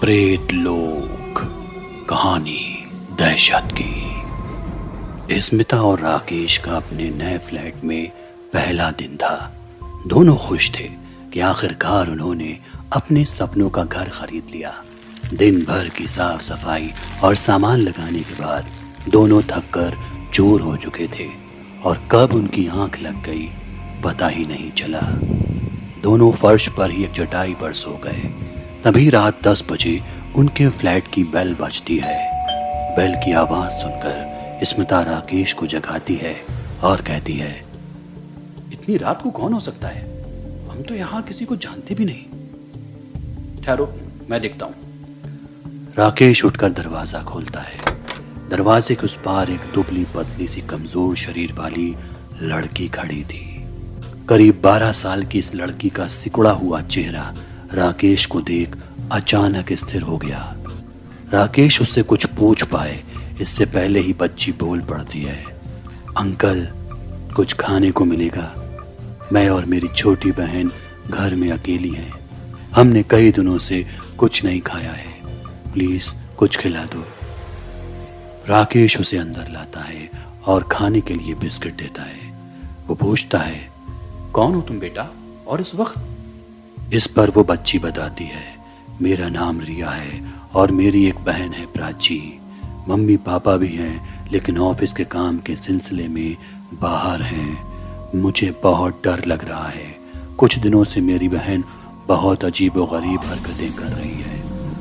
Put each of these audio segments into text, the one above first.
प्रेत लोक कहानी दहशत की। स्मिता और राकेश का अपने नए फ्लैट में पहला दिन था। दोनों खुश थे कि आखिरकार उन्होंने अपने सपनों का घर खरीद लिया। दिन भर की साफ सफाई और सामान लगाने के बाद दोनों थककर चूर हो चुके थे और कब उनकी आंख लग गई पता ही नहीं चला। दोनों फर्श पर ही एक चटाई पर सो गए। तभी रात 10 बजे उनके फ्लैट की बेल बजती है। बेल की आवाज सुनकर स्मिता राकेश को जगाती है और कहती है, इतनी रात को कौन हो सकता है? हम तो यहाँ किसी को जानते भी नहीं। ठहरो, मैं देखता हूँ। राकेश उठकर दरवाजा खोलता है। दरवाजे के उस पार एक दुबली पतली सी कमजोर शरीर वाली लड़की खड़ी थी। करीब 12 साल की इस लड़की का सिकुड़ा हुआ चेहरा राकेश को देख अचानक स्थिर हो गया। राकेश उससे कुछ पूछ पाए इससे पहले ही बच्ची बोल पड़ती है, अंकल कुछ खाने को मिलेगा? मैं और मेरी छोटी बहन घर में अकेली हैं। हमने कई दिनों से कुछ नहीं खाया है, प्लीज कुछ खिला दो। राकेश उसे अंदर लाता है और खाने के लिए बिस्किट देता है। वो पूछता है, कौन हो तुम बेटा और इस वक्त? इस पर वो बच्ची बताती है, मेरा नाम रिया है और मेरी एक बहन है प्राची। मम्मी पापा भी हैं लेकिन ऑफिस के काम के सिलसिले में बाहर हैं। मुझे बहुत डर लग रहा है। कुछ दिनों से मेरी बहन बहुत अजीब व गरीब हरकतें कर रही है।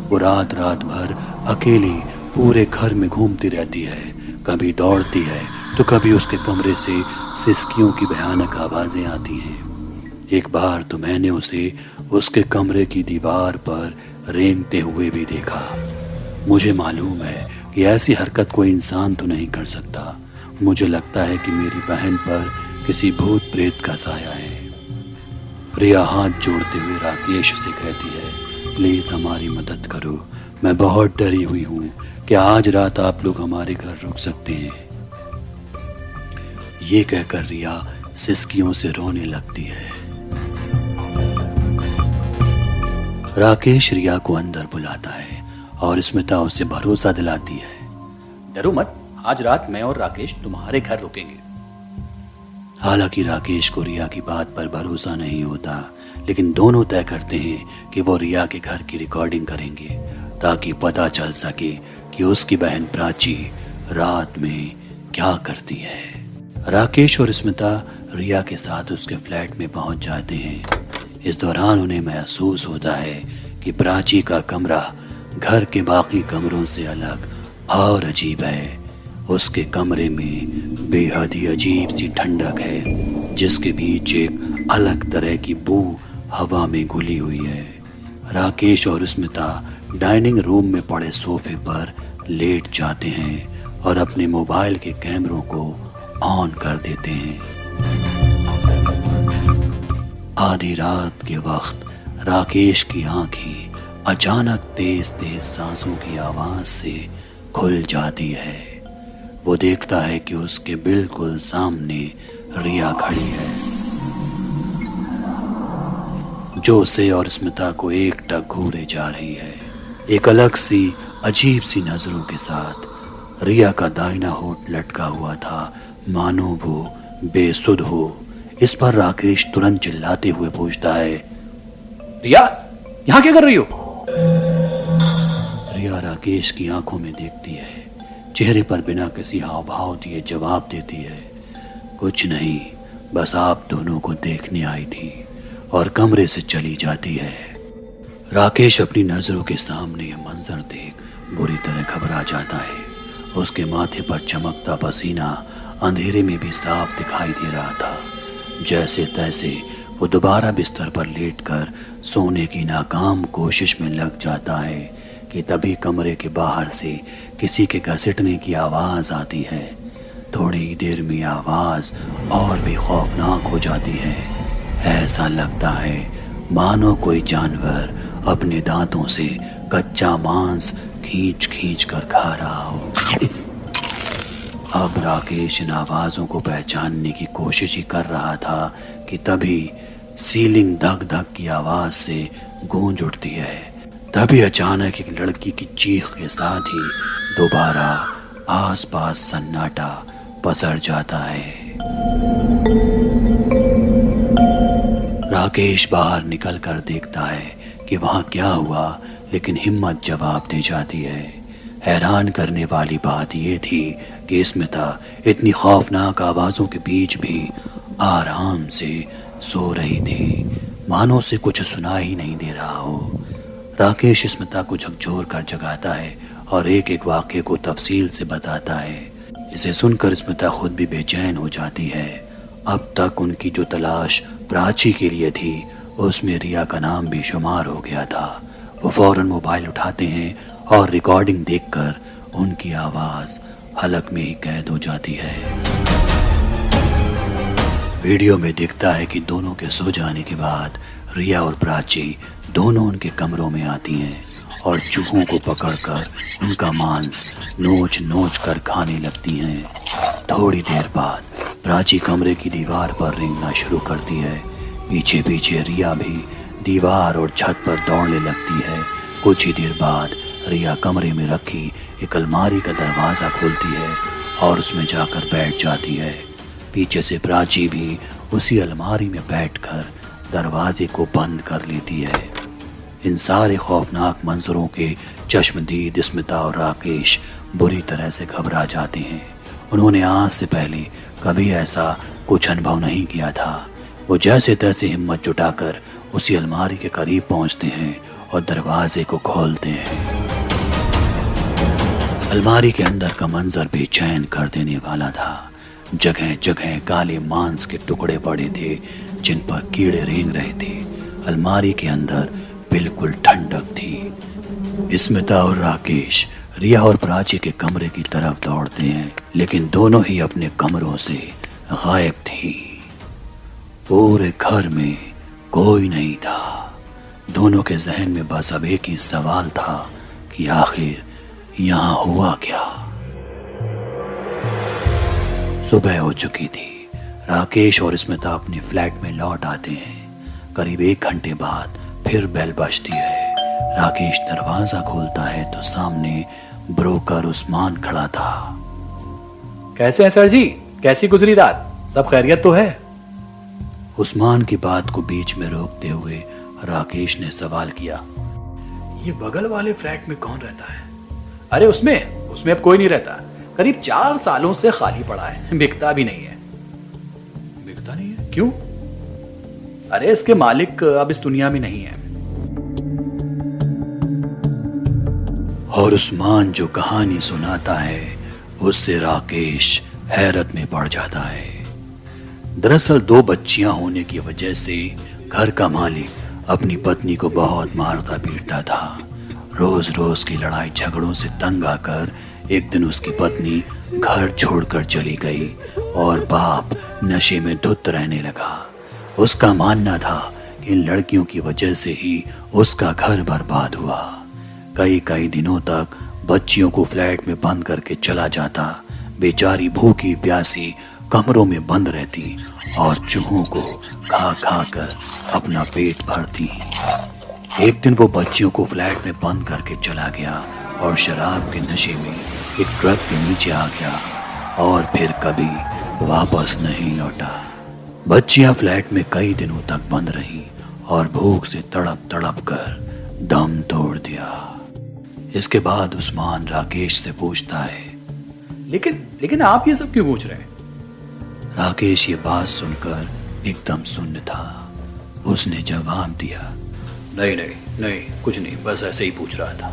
वो रात रात भर अकेली पूरे घर में घूमती रहती है। कभी दौड़ती है तो कभी उसके कमरे से सिसकियों की भयानक आवाजें आती हैं। एक बार तो मैंने उसे उसके कमरे की दीवार पर रेंगते हुए भी देखा। मुझे मालूम है कि ऐसी हरकत कोई इंसान तो नहीं कर सकता। मुझे लगता है कि मेरी बहन पर किसी भूत प्रेत का साया है। रिया हाथ जोड़ते हुए राकेश से कहती है, प्लीज हमारी मदद करो। मैं बहुत डरी हुई हूँ। क्या आज रात आप लोग हमारे घर रुक सकते हैं? ये कहकर रिया सिसकियों से रोने लगती है। राकेश रिया को अंदर बुलाता है और स्मिता उसे भरोसा दिलाती है, डरो मत, आज रात मैं और राकेश तुम्हारे घर रुकेंगे। हालांकि राकेश को रिया की बात पर भरोसा नहीं होता, लेकिन दोनों तय करते हैं कि वो रिया के घर की रिकॉर्डिंग करेंगे ताकि पता चल सके कि उसकी बहन प्राची रात में क्या करती है। राकेश और स्मिता रिया के साथ उसके फ्लैट में पहुंच जाते हैं। इस दौरान उन्हें महसूस होता है कि प्राची का कमरा घर के बाकी कमरों से अलग और अजीब है। उसके कमरे में बेहद ही अजीब सी ठंडक है, जिसके बीच एक अलग तरह की बू हवा में घुली हुई है। राकेश और स्मिता डाइनिंग रूम में पड़े सोफे पर लेट जाते हैं और अपने मोबाइल के कैमरों को ऑन कर देते हैं। आधी रात के वक्त राकेश की आंखें अचानक तेज तेज सांसों की आवाज से खुल जाती है। वो देखता है कि उसके बिल्कुल सामने रिया खड़ी है, जो उसे और स्मिता को एकटक घूरे जा रही है। एक अलग सी अजीब सी नजरों के साथ रिया का दाहिना होंठ लटका हुआ था, मानो वो बेसुध हो। इस पर राकेश तुरंत चिल्लाते हुए पूछता है, रिया यहाँ क्या कर रही हो? रिया राकेश की आंखों में देखती है, चेहरे पर बिना किसी हाव भाव दिए जवाब देती है, कुछ नहीं, बस आप दोनों को देखने आई थी, और कमरे से चली जाती है। राकेश अपनी नजरों के सामने यह मंजर देख बुरी तरह घबरा जाता है। उसके माथे पर चमकता पसीना अंधेरे में भी साफ दिखाई दे रहा था। जैसे तैसे वो दोबारा बिस्तर पर लेटकर सोने की नाकाम कोशिश में लग जाता है कि तभी कमरे के बाहर से किसी के घसीटने की आवाज आती है। थोड़ी देर में आवाज और भी खौफनाक हो जाती है। ऐसा लगता है मानो कोई जानवर अपने दांतों से कच्चा मांस खींच खींच कर खा रहा हो। अब राकेश इन आवाजों को पहचानने की कोशिश ही कर रहा था कि तभी सीलिंग धक धक की आवाज से गूंज उठती है। तभी अचानक एक लड़की की चीख के साथ ही दोबारा आसपास सन्नाटा पसर जाता है। राकेश बाहर निकल कर देखता है कि वहां क्या हुआ, लेकिन हिम्मत जवाब दे जाती है। हैरान करने वाली बात यह थी कि स्मिता इतनी खौफनाक आवाज़ों के बीच भी आराम से सो रही थी, मानो उसे कुछ सुना ही नहीं दे रहा हो। राकेश स्मिता को झकझोर कर जगाता है और एक एक वाक्य को तफसील से बताता है। इसे सुनकर स्मिता खुद भी बेचैन हो जाती है। अब तक उनकी जो तलाश प्राची के लिए थी, उसमें रिया का नाम भी शुमार हो गया था। वो फौरन मोबाइल उठाते हैं और रिकॉर्डिंग देखकर उनकी आवाज़ हलक में ही कैद हो जाती है। वीडियो में दिखता है कि दोनों के सो जाने के बाद रिया और प्राची दोनों उनके कमरों में आती हैं और चूहों को पकड़कर उनका मांस नोच नोच कर खाने लगती हैं। थोड़ी देर बाद प्राची कमरे की दीवार पर रेंगना शुरू करती है। पीछे पीछे रिया भी दीवार और छत पर दौड़ने लगती है। कुछ ही देर बाद रिया कमरे में रखी एक अलमारी का दरवाज़ा खोलती है और उसमें जाकर बैठ जाती है। पीछे से प्राची भी उसी अलमारी में बैठकर दरवाजे को बंद कर लेती है। इन सारे खौफनाक मंजरों के चश्मदीद स्मिता और राकेश बुरी तरह से घबरा जाते हैं। उन्होंने आज से पहले कभी ऐसा कुछ अनुभव नहीं किया था। वो जैसे तैसे हिम्मत जुटाकर उसी अलमारी के करीब पहुंचते हैं और दरवाजे को खोलते हैं। अलमारी के अंदर का मंजर बेचैन कर देने वाला था। जगह जगह काले मांस के टुकड़े पड़े थे जिन पर कीड़े रेंग रहे थे। अलमारी के अंदर बिल्कुल ठंडक थी। स्मिता और राकेश रिया और प्राची के कमरे की तरफ दौड़ते हैं, लेकिन दोनों ही अपने कमरों से गायब थी। पूरे घर में कोई नहीं था। दोनों के जहन में बस अब एक ही सवाल था कि आखिर यहाँ हुआ क्या। सुबह हो चुकी थी। राकेश और स्मिता अपने फ्लैट में लौट आते हैं। करीब 1 घंटे बाद फिर बेल बजती है। राकेश दरवाजा खोलता है तो सामने ब्रोकर उस्मान खड़ा था। कैसे हैं सर जी? कैसी गुजरी रात? सब खैरियत तो है? उस्मान की बात को बीच में रोकते हुए राकेश ने सवाल किया। ये बगल वाले फ्लैट में कौन रहता है? अरे उसमें अब कोई नहीं रहता। करीब 4 सालों से खाली पड़ा है, बिकता भी नहीं है। बिकता नहीं है? क्यों? अरे इसके मालिक अब इस दुनिया में नहीं है। और उस्मान जो कहानी सुनाता है उससे राकेश हैरत में पड़ जाता है। दरअसल 2 बच्चियां होने की वजह से घर का मालिक अपनी पत्नी को बहुत मारता पीटता था। रोज रोज की लड़ाई झगड़ों से तंग आकर एक दिन उसकी पत्नी घर छोड़कर चली गई और बाप नशे में धुत रहने लगा। उसका मानना था कि इन लड़कियों की वजह से ही उसका घर बर्बाद हुआ। कई दिनों तक बच्चियों को फ्लैट में बंद करके चला जाता। बेचारी भूखी प्यासी कमरों में बंद रहती और चूहों को खा खा कर अपना पेट भरती। एक दिन वो बच्चियों को फ्लैट में बंद करके चला गया और शराब के नशे में एक ट्रक के नीचे आ गया और फिर कभी वापस नहीं लौटा। बच्चियां फ्लैट में कई दिनों तक बंद रहीं और भूख से तड़प तड़प कर दम तोड़ दिया। इसके बाद उस्मान राकेश से पूछता है, लेकिन आप ये सब क्यों पूछ रहे हैं? राकेश ये बात सुनकर एकदम सुन्न था। उसने जवाब दिया, नहीं कुछ नहीं, बस ऐसे ही पूछ रहा था।